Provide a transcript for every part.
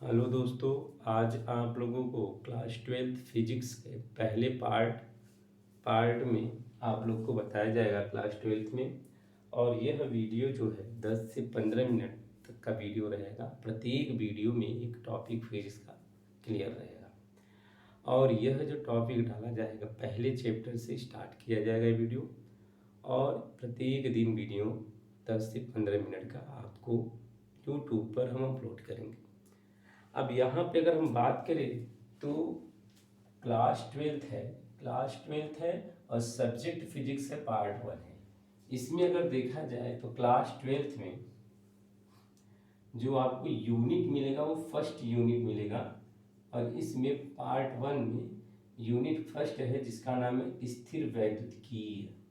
Hello दोस्तों, आज आप लोगों को क्लास 12th फिजिक्स के पहले पार्ट में आप लोग को बताया जाएगा क्लास 12th में। और यह वीडियो जो है 10 से 15 मिनट तक का वीडियो रहेगा। प्रत्येक वीडियो में एक टॉपिक फिजिक्स का क्लियर रहेगा और यह जो टॉपिक डाला जाएगा पहले चैप्टर से स्टार्ट किया जाएगा ये वीडियो। और प्रत्येक दिन वीडियो 10 से 15 मिनट का आपको यूट्यूब पर हम अपलोड करेंगे। अब यहाँ पे अगर हम बात करें तो क्लास ट्वेल्थ है और सब्जेक्ट फिजिक्स है, पार्ट 1 है। इसमें अगर देखा जाए तो क्लास 12th में जो आपको यूनिट मिलेगा वो फर्स्ट यूनिट मिलेगा। और इसमें पार्ट 1 में यूनिट फर्स्ट है जिसका नाम है स्थिर वैद्युतिकीय।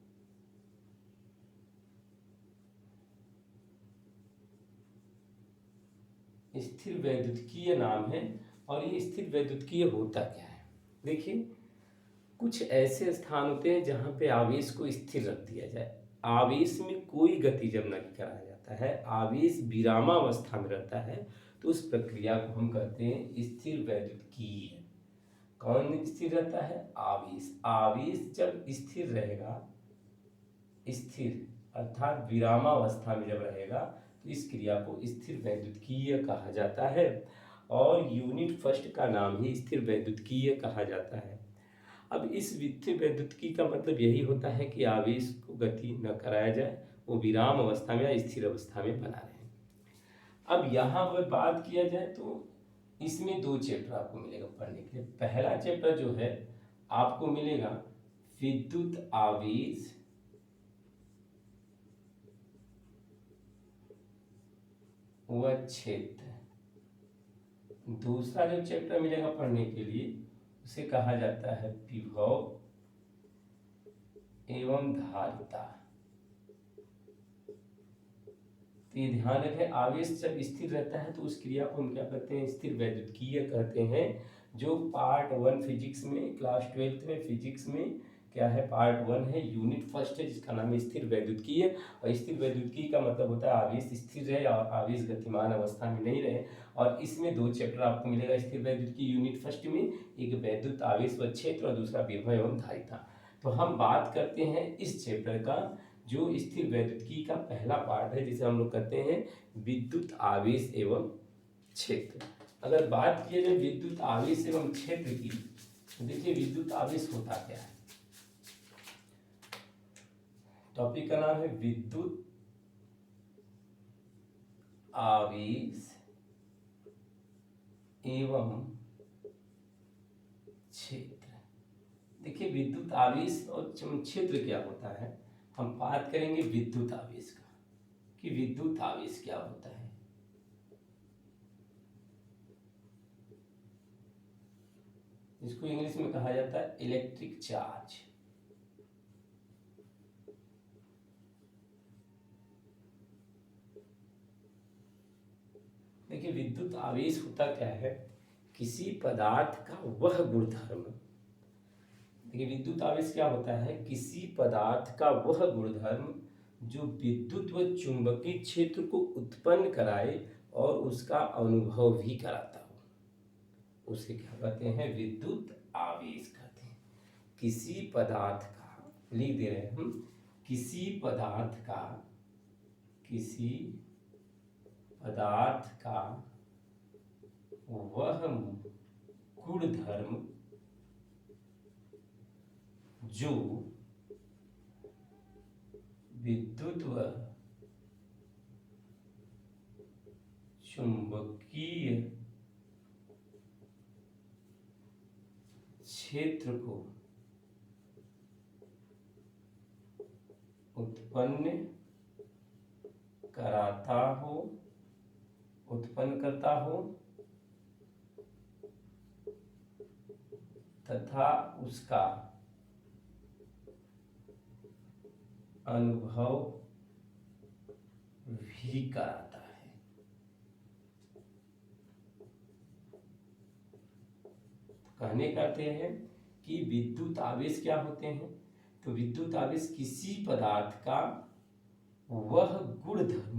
स्थिर वैद्युतिकीय नाम है। और ये स्थिर वैद्युतिकीय होता क्या है? देखिए, कुछ ऐसे स्थान होते हैं जहाँ पे आवेश को स्थिर रख दिया जाए। आवेश में कोई गति जब न कराया जाता है, आवेश विरामावस्था में रहता है, तो उस प्रक्रिया को हम कहते हैं स्थिर वैद्युतिकीय। कौन स्थिर रहता है? आवेश। आवेश जब स्थिर रहेगा, स्थिर अर्थात विरामावस्था में जब रहेगा, तो इस क्रिया को स्थिर वैद्युतिकीय कहा जाता है। और यूनिट फर्स्ट का नाम ही स्थिर वैद्युतिकीय कहा जाता है। अब इस स्थिर वैद्युतिकी का मतलब यही होता है कि आवेश को गति न कराया जाए, वो विराम अवस्था में या स्थिर अवस्था में बना रहे। अब यहाँ पर बात किया जाए तो इसमें 2 चैप्टर आपको मिलेगा पढ़ने के लिए। पहला चैप्टर जो है आपको मिलेगा विद्युत आवेश व क्षेत्र। दूसरा जो चैप्टर मिलेगा पढ़ने के लिए उसे कहा जाता है विभव एवं धारिता। तो ये ध्यान रखें, आवेश जब स्थिर रहता है तो उस क्रिया को हम क्या कहते हैं? स्थिर वैद्युतिकीय कहते हैं। जो पार्ट 1 फिजिक्स में, क्लास 12th में फिजिक्स में क्या है, पार्ट 1 है, यूनिट फर्स्ट है जिसका नाम है स्थिर वैद्युतिकीय। और स्थिर वैद्युतिकीय का मतलब होता है आवेश स्थिर रहे और आवेश गतिमान अवस्था में नहीं रहे। और इसमें 2 चैप्टर आपको मिलेगा स्थिर वैद्युतिकी यूनिट फर्स्ट में, एक वैद्युत आवेश व क्षेत्र और दूसरा विभव एवं धारिता। तो हम बात करते हैं इस चैप्टर का जो स्थिर वैद्युतिकी का पहला पार्ट है, जिसे हम लोग कहते हैं विद्युत आवेश एवं क्षेत्र। अगर बात की जाए विद्युत आवेश एवं क्षेत्र की, तो देखिए विद्युत आवेश होता क्या है। टॉपिक का नाम है विद्युत आवेश एवं क्षेत्र। देखिए विद्युत आवेश और क्षेत्र क्या होता है, हम बात करेंगे विद्युत आवेश का कि विद्युत आवेश क्या होता है। इसको इंग्लिश में कहा जाता है इलेक्ट्रिक चार्ज। देखिए विद्युत आवेश होता क्या है, किसी पदार्थ का वह गुणधर्म। देखिए विद्युत आवेश क्या होता है, किसी पदार्थ का वह गुणधर्म जो विद्युत व चुंबकीय क्षेत्र को उत्पन्न कराए और उसका अनुभव भी कराता हो, उसे क्या कहते हैं? विद्युत आवेश कहते हैं। किसी पदार्थ का, लिख दे रहे हैं हम, किसी पदार्थ का वह गुणधर्म जो विद्युत व चुंबकीय क्षेत्र को उत्पन्न करता हो तथा उसका अनुभव भी कराता है। कहने का अर्थ है कि विद्युत आवेश क्या होते हैं, तो विद्युत आवेश किसी पदार्थ का वह गुणधर्म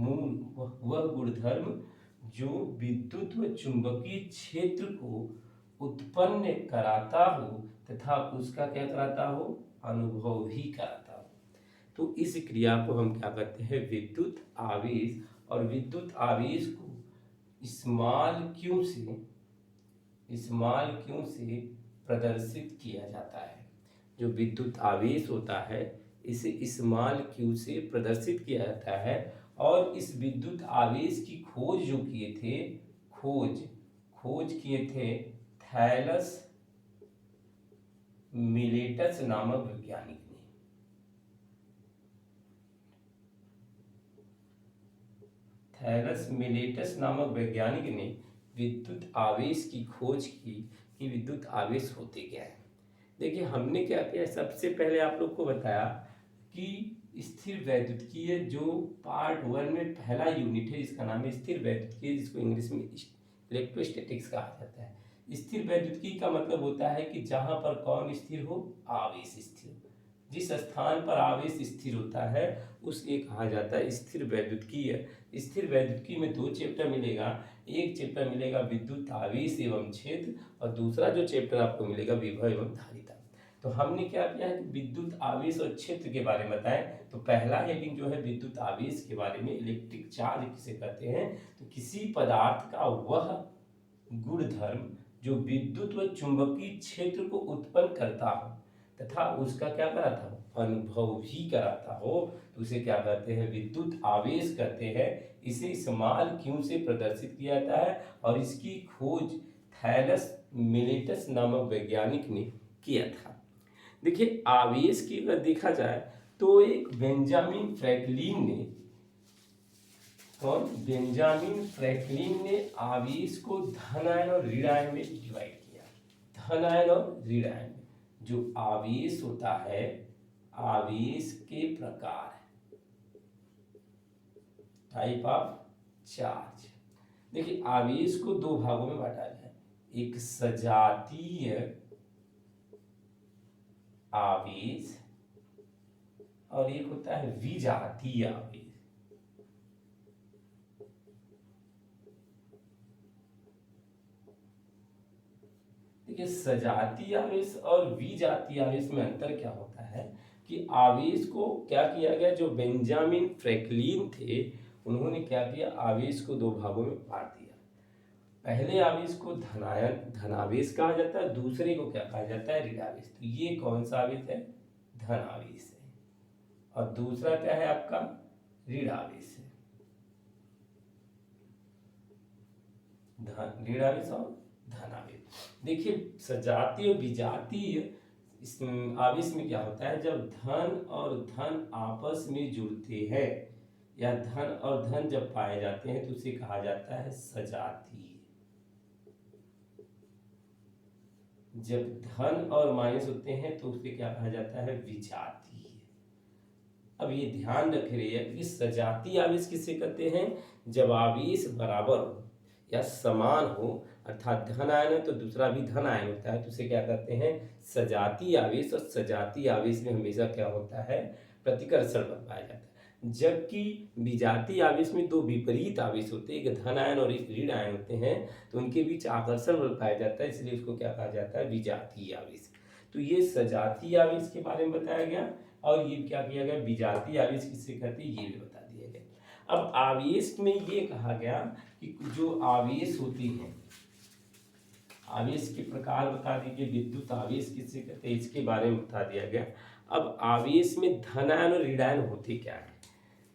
जो विद्युत व चुंबकीय क्षेत्र को उत्पन्न कराता हो तथा उसका क्या कराता हो, अनुभव भी कराता हो। तो इस क्रिया को हम क्या कहते हैं, विद्युत आवेश। और विद्युत आवेश को स्मॉल क्यू से प्रदर्शित किया जाता है। जो विद्युत आवेश होता है इसे स्मॉल क्यू से प्रदर्शित किया जाता है। और इस विद्युत आवेश की खोज जो किए थे, खोज किए थे थैलस मिलेटस नामक वैज्ञानिक ने। थैलस मिलेटस नामक वैज्ञानिक ने विद्युत आवेश की खोज की कि विद्युत आवेश होते क्या है। देखिए हमने क्या किया, सबसे पहले आप लोग को बताया कि स्थिर वैद्युतिकीय जो पार्ट 1 में पहला यूनिट है जिसका नाम है स्थिर वैद्युतिकीय, जिसको इंग्लिश में इलेक्ट्रोस्टैटिक्स कहा जाता है। स्थिर वैद्युतिकी का मतलब होता है कि जहां पर कौन स्थिर हो, आवेश स्थिर हो। जिस स्थान पर आवेश स्थिर होता है उसे कहा जाता है स्थिर वैद्युतिकीय। स्थिर वैद्युतिकी में 2 चैप्टर मिलेगा। एक चैप्टर मिलेगा विद्युत आवेश एवं क्षेत्र, और दूसरा जो चैप्टर आपको मिलेगा विभव एवं धारिता। तो हमने क्या किया है कि विद्युत आवेश और क्षेत्र के बारे में बताएं। तो पहला हेडिंग जो है विद्युत आवेश के बारे में, इलेक्ट्रिक चार्ज किसे कहते हैं, तो किसी पदार्थ का वह गुणधर्म जो विद्युत व चुंबकीय क्षेत्र को उत्पन्न करता हो तथा उसका क्या कराता हो, अनुभव भी कराता हो, तो उसे क्या कहते हैं, विद्युत आवेश कहते हैं। इसे स्मॉल क्यू से प्रदर्शित किया जाता है और इसकी खोज थैलस मिलेटस नामक वैज्ञानिक ने किया था। देखिए आवेश की अगर देखा जाए तो एक बेंजामिन फ्रैंकलिन ने आवेश को धन आयन और ऋण आयन में डिवाइड किया। धन आयन और ऋण आयन में जो आवेश होता है, आवेश के प्रकार, टाइप ऑफ चार्ज। देखिए आवेश को 2 भागों में बांटा गया है, एक सजातीय आवेश और एक होता है विजातीय आवेश। देखिए सजातीय आवेश और विजातीय आवेश में अंतर क्या होता है कि आवेश को क्या किया गया, जो बेंजामिन फ्रैंकलिन थे उन्होंने क्या किया, आवेश को 2 भागों में बांट दिया। पहले आवेश को धनावेश कहा जाता है, दूसरे को क्या कहा जाता है, ऋणावेश। तो ये कौन सा आवेश है, धनावेश है, और दूसरा क्या है आपका, ऋणावेश है। ऋणावेश और धनावेश। देखिए सजातीय और विजातीय आवेश में क्या होता है, जब धन और धन आपस में जुड़ते हैं या धन और धन जब पाए जाते हैं तो उसे कहा जाता है सजातीय। जब धन और माइनस होते हैं तो उसे क्या कहा जाता है, विजातीय। अब ये ध्यान रख रहिए कि सजातीय आवेश किसे कहते हैं, जब आवेश बराबर हो या समान हो, अर्थात धन आयन है तो दूसरा भी धन आयन होता है, तो उसे क्या कहते हैं, सजातीय आवेश। और सजातीय आवेश में हमेशा क्या होता है, प्रतिकर्षण बल पाया जाता है। जबकि विजातीय आवेश में 2 विपरीत आवेश होते हैं, एक धन आयन और एक ऋण आयन होते हैं, तो उनके बीच आकर्षण बल पाया जाता है, इसलिए उसको क्या कहा जाता है, विजातीय आवेश। तो ये सजातीय आवेश के बारे में बताया गया। और ये क्या किया गया, विजातीय आवेश किसे कहते हैं ये भी बता दिया गया। अब आवेश में ये कहा गया कि जो आवेश होती है, आवेश के प्रकार बता दीजिए, विद्युत आवेश किसे कहते हैं इसके बारे में बता दिया गया। अब आवेश में धनायन और ऋणायन होते क्या है।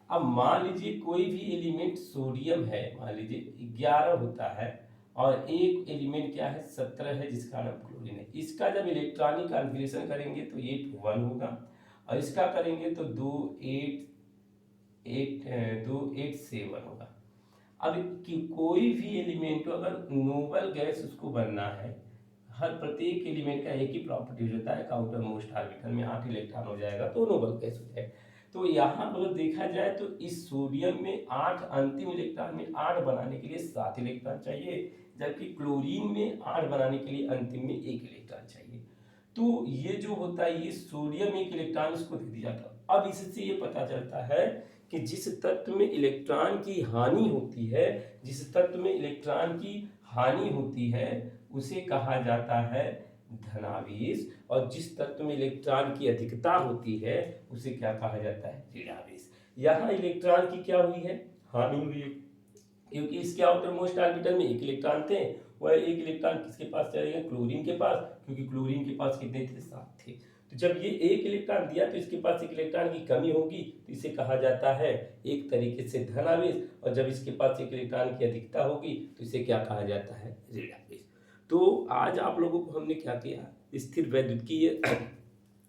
अब मान लीजिए कोई भी एलिमेंट सोडियम है, मान लीजिए 11 होता है, और एक एलिमेंट क्या है 17 है जिसका नाम क्लोरीन है। इसका जब इलेक्ट्रॉनिक कॉन्फ़िगरेशन करेंगे तो 8 1 होगा, और इसका करेंगे तो 2 8 7 होगा। अब कि कोई भी एलिमेंट को अगर नोबल गैस उसको बनना है, हर प्रत्येक एलिमेंट का एक ही प्रॉपर्टी होता है, काउंटर मोस्ट ऑर्बिटल में 8 इलेक्ट्रॉन हो जाएगा तो नोबल गैस हो जाएगा। तो यहाँ अगर देखा जाए तो इस सोडियम में 8 अंतिम इलेक्ट्रॉन में 8 बनाने के लिए 7 इलेक्ट्रॉन चाहिए, जबकि क्लोरीन में 8 बनाने के लिए अंतिम में 1 इलेक्ट्रॉन चाहिए। तो ये जो होता है, ये सोडियम 1 इलेक्ट्रॉन इसको दे दिया जाता है। अब इससे ये पता चलता है कि जिस तत्व में इलेक्ट्रॉन की हानि होती है, जिस तत्व में इलेक्ट्रॉन की हानि होती है उसे कहा जाता है धनावेश, और जिस तत्व में इलेक्ट्रॉन की अधिकता होती है उसे क्या कहा जाता है, ऋणावेश। यहाँ इलेक्ट्रॉन की क्या हुई है, हानि हुई है, क्योंकि इसके आउटर मोस्ट ऑर्बिटल में एक इलेक्ट्रॉन थे, वह एक इलेक्ट्रॉन किसके पास चले गए, क्लोरीन के पास, क्योंकि क्लोरीन के पास कितने थे, 7 थे। तो जब ये एक इलेक्ट्रॉन दिया तो इसके पास एक इलेक्ट्रॉन की कमी होगी, तो इसे कहा जाता है एक तरीके से धनावेश, और जब इसके पास एक इलेक्ट्रॉन की अधिकता होगी तो इसे क्या कहा जाता है, ऋणावेश। तो आज आप लोगों को हमने क्या किया, स्थिर वैद्युतीय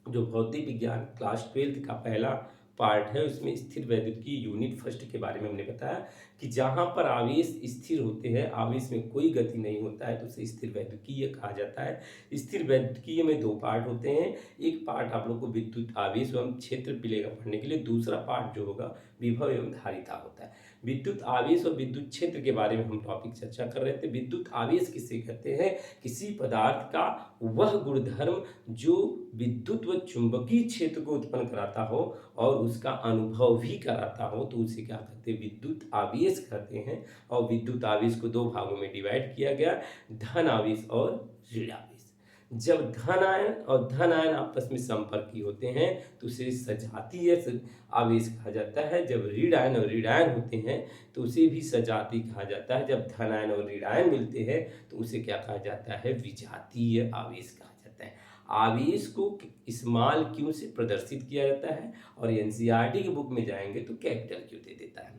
जो भौतिक विज्ञान क्लास 12 का पहला पार्ट है उसमें स्थिर वैद्युतीय यूनिट फर्स्ट के बारे में हमने बताया कि जहाँ पर आवेश स्थिर होते हैं, आवेश में कोई गति नहीं होता है, तो उसे स्थिर वैद्युतीय कहा जाता है। स्थिर वैद्युतीय में 2 पार्ट होते हैं, एक पार्ट आप लोग को विद्युत आवेश एवं क्षेत्र मिलेगा पढ़ने के लिए, दूसरा पार्ट जो होगा विभव एवं धारिता होता है। विद्युत आवेश और विद्युत क्षेत्र के बारे में हम टॉपिक चर्चा कर रहे थे। विद्युत आवेश किसे कहते हैं, किसी पदार्थ का वह गुणधर्म जो विद्युत व चुंबकीय क्षेत्र को उत्पन्न कराता हो और उसका अनुभव भी कराता हो, तो उसे क्या कहते हैं, विद्युत आवेश कहते हैं। और विद्युत आवेश को 2 भागों में डिवाइड किया गया, धन आवेश और ऋण आवेश। जब धन आयन और धन आयन आपस में संपर्की होते हैं तो उसे सजातीय आवेश कहा जाता है। जब ऋण आयन और ऋण आयन होते हैं तो उसे भी सजातीय कहा जाता है। जब धन आयन और ऋण आयन मिलते हैं तो उसे क्या कहा जाता है, विजातीय आवेश कहा जाता है। आवेश को स्मॉल क्यू से प्रदर्शित किया जाता है, और एनसीईआरटी की बुक में जाएंगे तो कैपिटल क्यू दे देता है।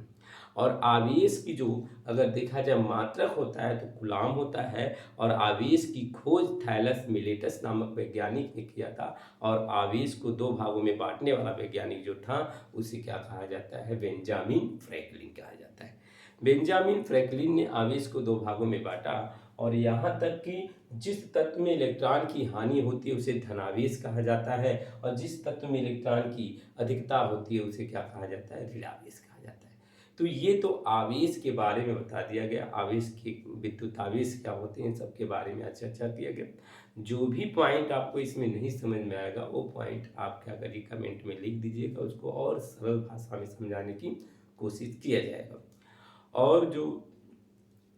और आवेश की जो अगर देखा जाए मात्रक होता है तो कूलॉम होता है, और आवेश की खोज थैलस मिलेटस नामक वैज्ञानिक ने किया था, और आवेश को 2 भागों में बांटने वाला वैज्ञानिक जो था उसे क्या कहा जाता है, बेंजामिन फ्रैंकलिन कहा जाता है। बेंजामिन फ्रैंकलिन ने आवेश को 2 भागों में बांटा, और यहाँ तक कि जिस तत्व में इलेक्ट्रॉन की हानि होती है उसे धनावेश कहा जाता है, और जिस तत्व में इलेक्ट्रॉन की अधिकता होती है उसे क्या कहा जाता है, ऋणावेश कहा जाता है। तो ये तो आवेश के बारे में बता दिया गया, आवेश के विद्युत आवेश क्या होते हैं सबके बारे में चर्चा किया गया। जो भी पॉइंट आपको इसमें नहीं समझ में आएगा वो पॉइंट आप क्या करिए, कमेंट में लिख दीजिएगा, उसको और सरल भाषा में समझाने की कोशिश किया जाएगा। और जो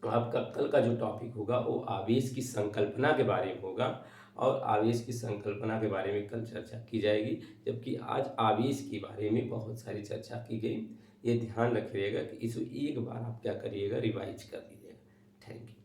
आपका कल का जो टॉपिक होगा वो आवेश की संकल्पना के बारे में होगा, और आवेश की संकल्पना के बारे में कल चर्चा की जाएगी, जबकि आज आवेश के बारे में बहुत सारी चर्चा की गई। ये ध्यान रखिएगा कि इसे एक बार आप क्या करिएगा, रिवाइज कर लीजिएगा। Thank you.